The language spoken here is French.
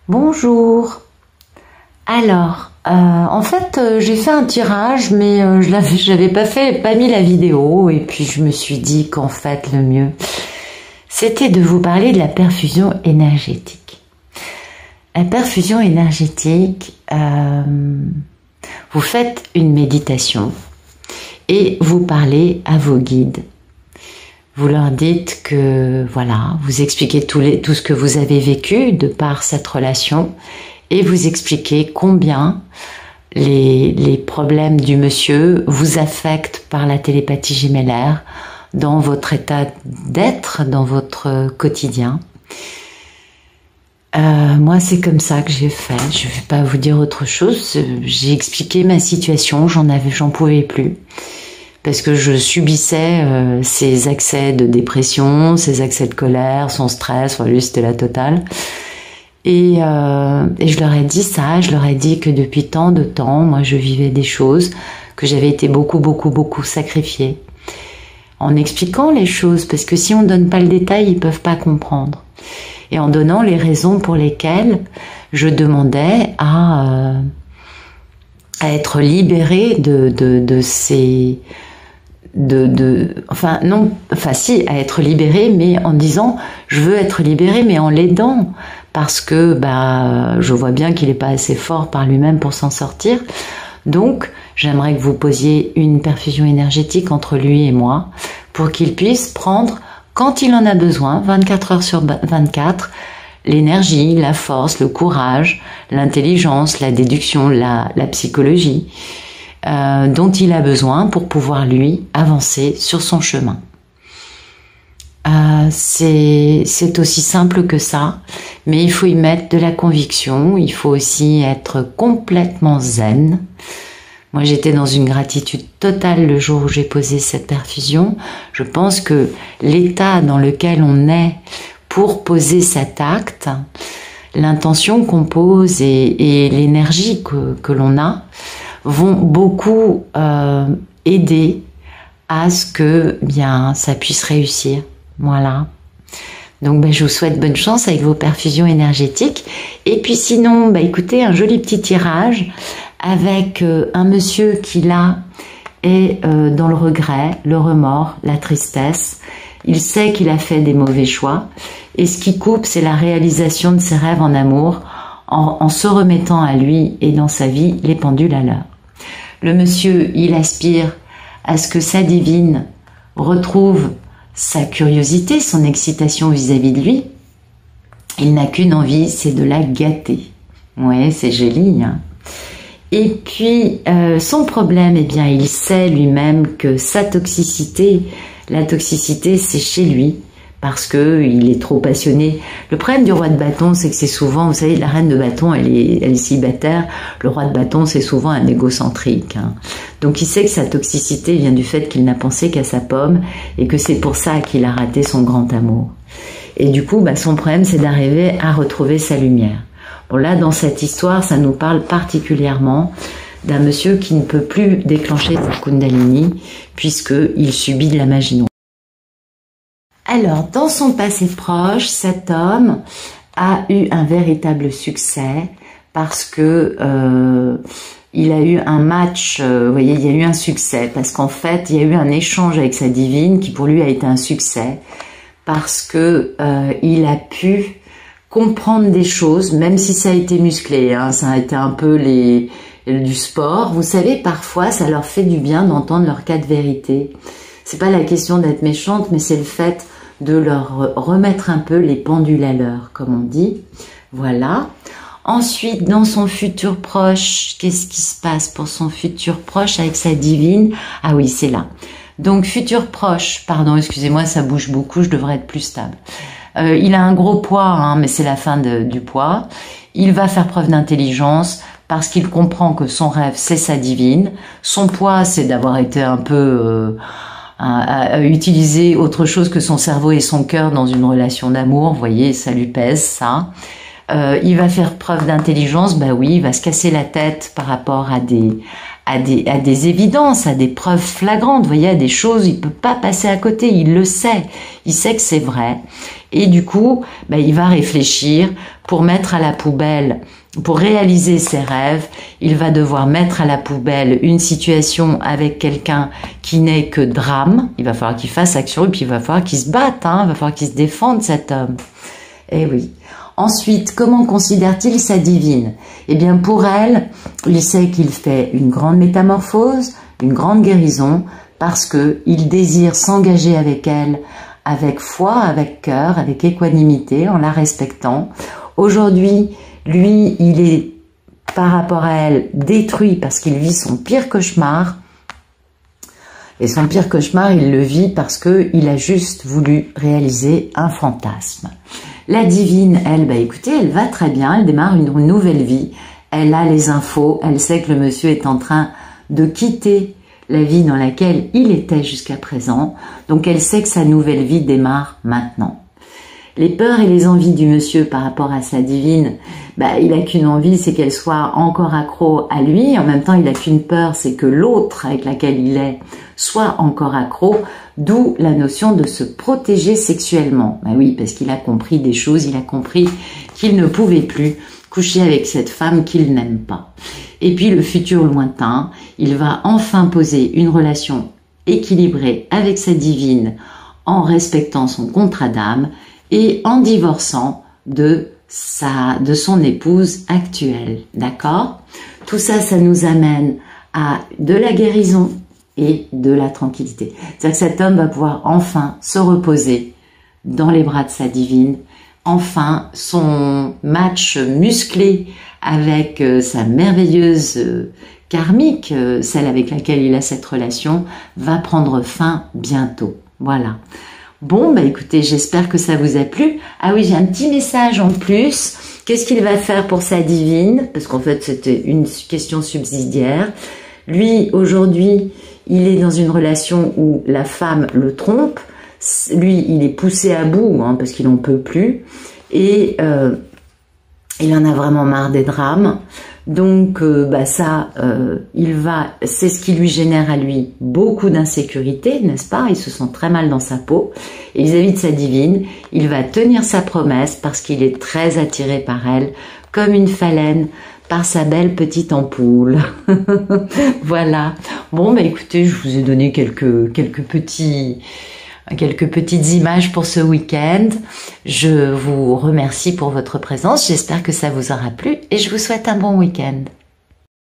Bonjour. Alors, en fait, j'ai fait un tirage, mais j'avais pas mis la vidéo, et puis je me suis dit qu'en fait, le mieux, c'était de vous parler de la perfusion énergétique. La perfusion énergétique, vous faites une méditation et vous parlez à vos guides. Vous leur dites que, voilà, vous expliquez tout ce que vous avez vécu de par cette relation et vous expliquez combien les problèmes du monsieur vous affectent par la télépathie gémellaire dans votre état d'être, dans votre quotidien. Moi, c'est comme ça que j'ai fait. Je ne vais pas vous dire autre chose. J'ai expliqué ma situation, j'en pouvais plus. Parce que je subissais ces accès de dépression, ces accès de colère, son stress, enfin, lui c'était la totale. Et je leur ai dit ça, je leur ai dit que depuis tant de temps, moi je vivais des choses, que j'avais été beaucoup sacrifiée. En expliquant les choses, parce que si on ne donne pas le détail, ils peuvent pas comprendre. Et en donnant les raisons pour lesquelles je demandais à être libérée de ces... à être libérée, mais en disant je veux être libérée, mais en l'aidant, parce que je vois bien qu'il n'est pas assez fort par lui-même pour s'en sortir. Donc j'aimerais que vous posiez une perfusion énergétique entre lui et moi pour qu'il puisse prendre, quand il en a besoin, 24 heures sur 24, l'énergie, la force, le courage, l'intelligence, la déduction, la psychologie dont il a besoin pour pouvoir lui avancer sur son chemin. C'est aussi simple que ça, mais il faut y mettre de la conviction, il faut aussi être complètement zen. Moi j'étais dans une gratitude totale le jour où j'ai posé cette perfusion. Je pense que l'état dans lequel on est pour poser cet acte, l'intention qu'on pose et l'énergie que l'on a, vont beaucoup aider à ce que ça puisse réussir. Voilà. Donc je vous souhaite bonne chance avec vos perfusions énergétiques. Et puis sinon, écoutez, un joli petit tirage avec un monsieur qui là est dans le regret, le remords, la tristesse. Il sait qu'il a fait des mauvais choix. Et ce qui coupe, c'est la réalisation de ses rêves en amour, en se remettant à lui et dans sa vie les pendules à l'heure. Le monsieur, il aspire à ce que sa divine retrouve sa curiosité, son excitation vis-à-vis de lui. Il n'a qu'une envie, c'est de la gâter. Ouais, c'est joli, hein. Et puis, son problème, il sait lui-même que sa toxicité, la toxicité, c'est chez lui. Parce que il est trop passionné. Le problème du roi de bâton, c'est que c'est souvent, vous savez, la reine de bâton, elle est célibataire. Le roi de bâton, c'est souvent un égocentrique. Hein. Donc il sait que sa toxicité vient du fait qu'il n'a pensé qu'à sa pomme et que c'est pour ça qu'il a raté son grand amour. Et du coup, son problème, c'est d'arriver à retrouver sa lumière. Bon là, dans cette histoire, ça nous parle particulièrement d'un monsieur qui ne peut plus déclencher sa Kundalini puisqu'il subit de la magie noire. Alors, dans son passé proche, cet homme a eu un véritable succès parce que il a eu un match, vous voyez, il y a eu un succès parce qu'en fait, il y a eu un échange avec sa divine qui pour lui a été un succès parce que il a pu comprendre des choses, même si ça a été musclé, hein, ça a été un peu du sport. Vous savez, parfois, ça leur fait du bien d'entendre leur cas de vérité. C'est pas la question d'être méchante, mais c'est le fait de leur remettre un peu les pendules à l'heure, comme on dit. Voilà. Ensuite, dans son futur proche, qu'est-ce qui se passe pour son futur proche avec sa divine? Ah oui, c'est là. Donc, futur proche, pardon, excusez-moi, ça bouge beaucoup, je devrais être plus stable. Il a un gros poids, hein, mais c'est la fin du poids. Il va faire preuve d'intelligence parce qu'il comprend que son rêve, c'est sa divine. Son poids, c'est d'avoir été un peu... à utiliser autre chose que son cerveau et son cœur dans une relation d'amour, vous voyez, ça lui pèse, ça. Il va faire preuve d'intelligence, oui, il va se casser la tête par rapport à à des évidences, à des preuves flagrantes. Vous voyez, à des choses, il peut pas passer à côté, il le sait. Il sait que c'est vrai. Et du coup, il va réfléchir pour mettre à la poubelle, pour réaliser ses rêves, il va devoir mettre à la poubelle une situation avec quelqu'un qui n'est que drame. Il va falloir qu'il fasse action et puis il va falloir qu'il se batte, il va falloir qu'il se défende, cet homme. Eh oui. Ensuite, comment considère-t-il sa divine? Eh bien, pour elle, il sait qu'il fait une grande métamorphose, une grande guérison, parce que il désire s'engager avec elle, avec foi, avec cœur, avec équanimité, en la respectant. Aujourd'hui, lui, il est, par rapport à elle, détruit parce qu'il vit son pire cauchemar. Et son pire cauchemar, il le vit parce qu'il a juste voulu réaliser un fantasme. La divine, elle, écoutez, elle va très bien, elle démarre une nouvelle vie. Elle a les infos, elle sait que le monsieur est en train de quitter la vie dans laquelle il était jusqu'à présent. Donc elle sait que sa nouvelle vie démarre maintenant. Les peurs et les envies du monsieur par rapport à sa divine, il a qu'une envie, c'est qu'elle soit encore accro à lui. En même temps, il a qu'une peur, c'est que l'autre avec laquelle il est soit encore accro, d'où la notion de se protéger sexuellement. Oui, parce qu'il a compris des choses, il a compris qu'il ne pouvait plus coucher avec cette femme qu'il n'aime pas. Et puis le futur lointain, il va enfin poser une relation équilibrée avec sa divine en respectant son contrat d'âme et en divorçant de son épouse actuelle. D'accord? Tout ça, ça nous amène à de la guérison et de la tranquillité. C'est-à-dire que cet homme va pouvoir enfin se reposer dans les bras de sa divine. Enfin, son match musclé avec sa merveilleuse karmique, celle avec laquelle il a cette relation, va prendre fin bientôt. Voilà. Bon, écoutez, j'espère que ça vous a plu. Ah oui, j'ai un petit message en plus. Qu'est-ce qu'il va faire pour sa divine? Parce qu'en fait, c'était une question subsidiaire. Lui, aujourd'hui, il est dans une relation où la femme le trompe. Lui, il est poussé à bout, parce qu'il n'en peut plus. Et il en a vraiment marre des drames. Donc c'est ce qui lui génère à lui beaucoup d'insécurité, n'est-ce pas? Il se sent très mal dans sa peau. Et vis-à-vis de sa divine, il va tenir sa promesse parce qu'il est très attiré par elle, comme une phalène par sa belle petite ampoule. Voilà. Bon, écoutez, je vous ai donné quelques petites images pour ce week-end. Je vous remercie pour votre présence. J'espère que ça vous aura plu et je vous souhaite un bon week-end.